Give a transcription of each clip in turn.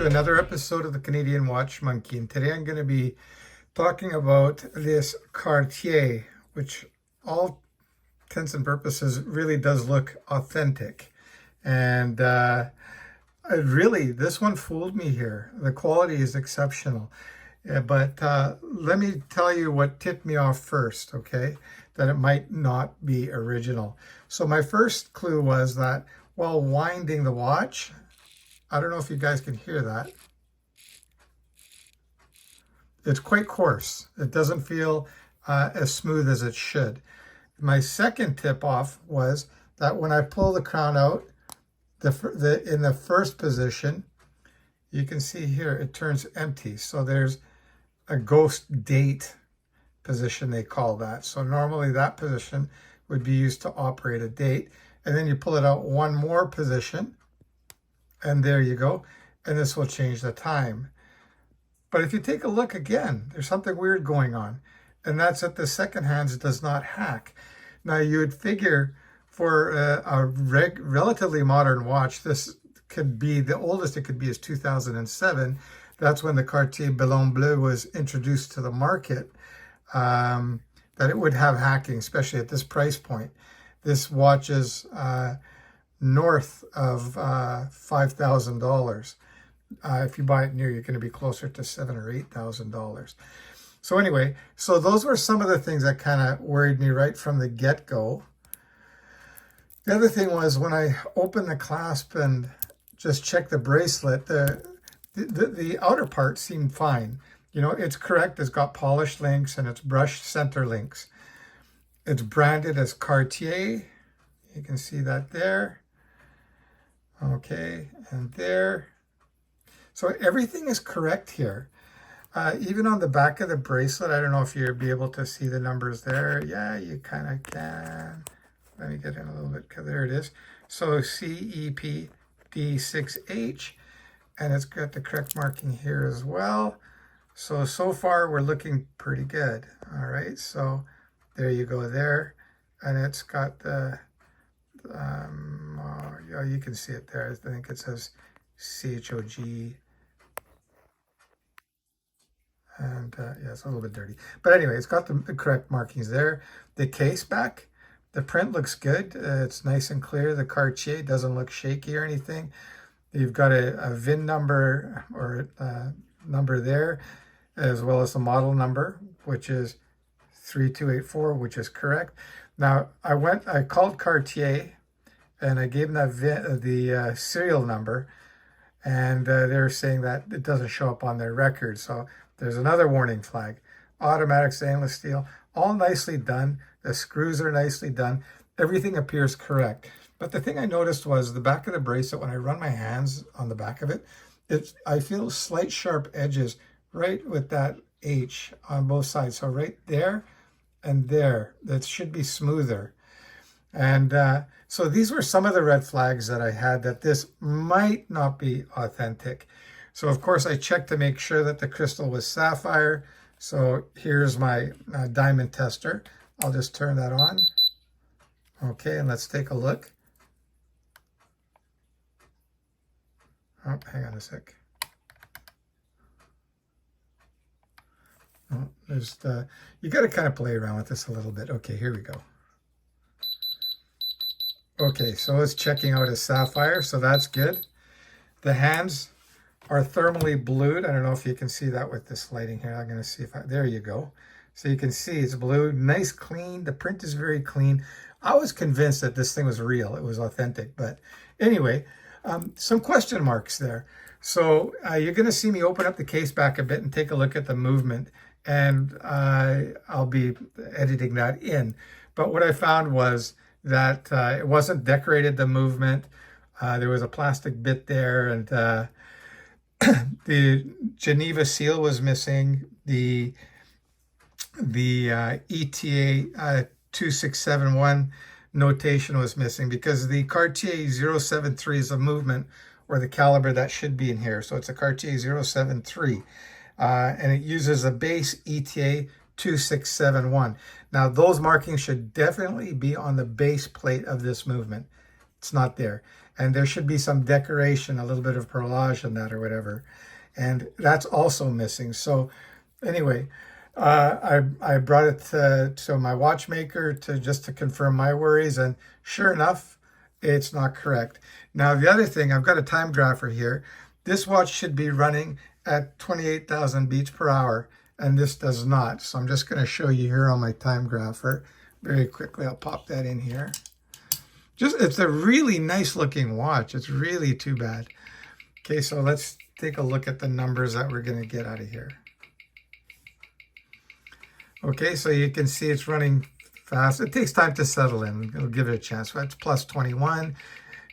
to another episode of the Canadian Watch Monkey, and today I'm going to be talking about this Cartier, which all intents and purposes really does look authentic. And this one fooled me here. The quality is exceptional. But let me tell you what tipped me off first, okay? That it might not be original. So my first clue was that while winding the watch, I don't know if you guys can hear that. It's quite coarse. It doesn't feel as smooth as it should. My second tip off was that when I pull the crown out, in the first position, you can see here it turns empty. So there's a ghost date position, they call that. So normally that position would be used to operate a date. And then you pull it out one more position, and there you go. And this will change the time. But if you take a look again, there's something weird going on. And that's that the second hands does not hack. Now you would figure for a relatively modern watch, this could be, the oldest it could be is 2007. That's when the Cartier Ballon Bleu was introduced to the market, that it would have hacking, especially at this price point. This watch is north of $5,000. If you buy it new, you're going to be closer to $7,000 or $8,000. So anyway, so those were some of the things that kind of worried me right from the get-go. The other thing was when I opened the clasp and just checked the bracelet, the outer part seemed fine. You know, it's correct. It's got polished links and it's brushed center links. It's branded as Cartier. You can see that there. Okay, and there. So everything is correct here. Even on the back of the bracelet, I don't know if you'll be able to see the numbers there. Yeah, you kind of can. Let me get in a little bit. There it is. So CEPD6H, and it's got the correct marking here as well. So far we're looking pretty good. All right, so there you go there. And it's got the, yeah, you can see it there. I think it says CHOG. And yeah, it's a little bit dirty. But anyway, it's got the correct markings there. The case back, the print looks good. It's nice and clear. The Cartier doesn't look shaky or anything. You've got a VIN number or number there, as well as the model number, which is 3284, which is correct. Now, I called Cartier, and I gave them the serial number, and they're saying that it doesn't show up on their record. So there's another warning flag. Automatic stainless steel, all nicely done. The screws are nicely done. Everything appears correct. But the thing I noticed was the back of the bracelet, when I run my hands on the back of it, I feel slight sharp edges right with that H on both sides. So right there and there, that should be smoother. And so these were some of the red flags that I had that this might not be authentic. So of course I checked to make sure that the crystal was sapphire. So here's my diamond tester. I'll just turn that on. Okay, and let's take a look. Oh, hang on a sec. Oh, you got to kind of play around with this a little bit. Okay, here we go. Okay, so it's checking out as sapphire, so that's good. The hands are thermally blued. I don't know if you can see that with this lighting here. I'm going to see if there you go. So you can see it's blue, nice, clean. The print is very clean. I was convinced that this thing was real. It was authentic. But anyway, some question marks there. So you're going to see me open up the case back a bit and take a look at the movement. And I'll be editing that in. But what I found was that it wasn't decorated, the movement. There was a plastic bit there, and the Geneva seal was missing. The ETA 2671 notation was missing because the Cartier 073 is a movement or the caliber that should be in here. So it's a Cartier 073, and it uses a base ETA 2671. Now those markings should definitely be on the base plate of this movement. It's not there. And there should be some decoration, a little bit of perlage in that or whatever. And that's also missing. So anyway, I brought it to my watchmaker just to confirm my worries. And sure enough, it's not correct. Now, the other thing, I've got a time grapher here. This watch should be running at 28,000 beats per hour, and this does not. So I'm just going to show you here on my time grapher very quickly. I'll pop that in here. It's a really nice looking watch. It's really too bad. Okay, so let's take a look at the numbers that we're going to get out of here. Okay, so you can see it's running fast. It takes time to settle in. It'll give it a chance. So that's plus 21.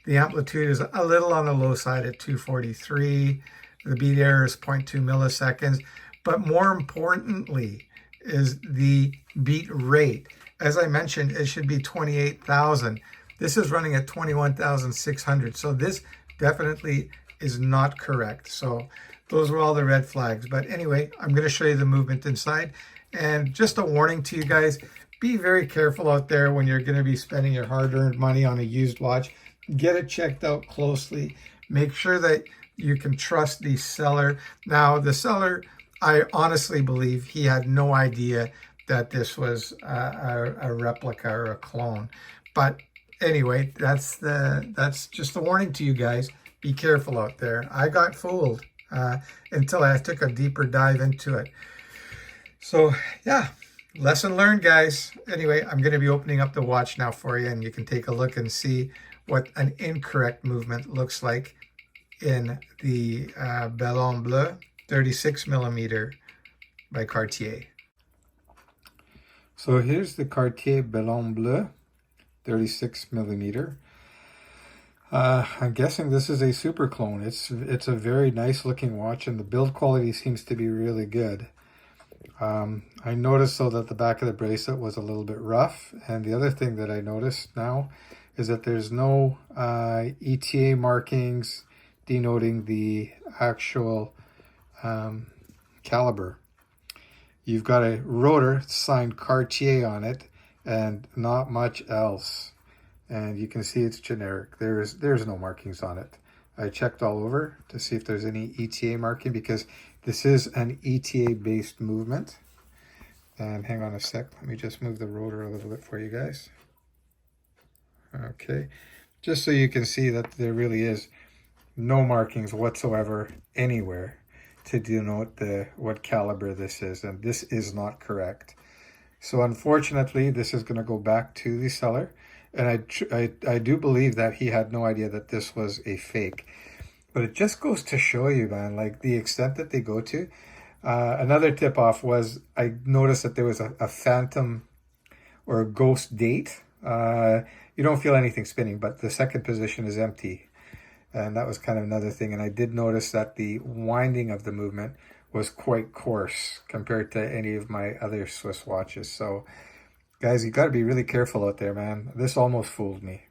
The amplitude is a little on the low side at 243. The beat error is 0.2 milliseconds. But more importantly is the beat rate. As I mentioned, it should be 28,000. This is running at 21,600. So this definitely is not correct. So those were all the red flags. But anyway, I'm going to show you the movement inside. And just a warning to you guys, be very careful out there when you're going to be spending your hard-earned money on a used watch. Get it checked out closely. Make sure that you can trust the seller. Now, the seller, I honestly believe he had no idea that this was a replica or a clone. But anyway, that's just a warning to you guys. Be careful out there. I got fooled until I took a deeper dive into it. So yeah, lesson learned, guys. Anyway, I'm going to be opening up the watch now for you, and you can take a look and see what an incorrect movement looks like in the Ballon Bleu 36 millimeter by Cartier. So here's the Cartier Ballon Bleu 36 millimeter. I'm guessing this is a super clone. It's a very nice looking watch, and the build quality seems to be really good. I noticed though that the back of the bracelet was a little bit rough, and the other thing that I noticed now is that there's no ETA markings denoting the actual caliber. You've got a rotor signed Cartier on it and not much else, and you can see it's generic. There's no markings on it. I checked all over to see if there's any ETA marking, because this is an ETA based movement. And hang on a sec, let me just move the rotor a little bit for you guys. Okay, just so you can see that there really is no markings whatsoever anywhere to denote what caliber this is, and this is not correct. So unfortunately, this is going to go back to the seller, and I do believe that he had no idea that this was a fake. But it just goes to show you, man, like the extent that they go to. Another tip-off was I noticed that there was a phantom or a ghost date. You don't feel anything spinning, but the second position is empty. And that was kind of another thing. And I did notice that the winding of the movement was quite coarse compared to any of my other Swiss watches. So, guys, you got to be really careful out there, man. This almost fooled me.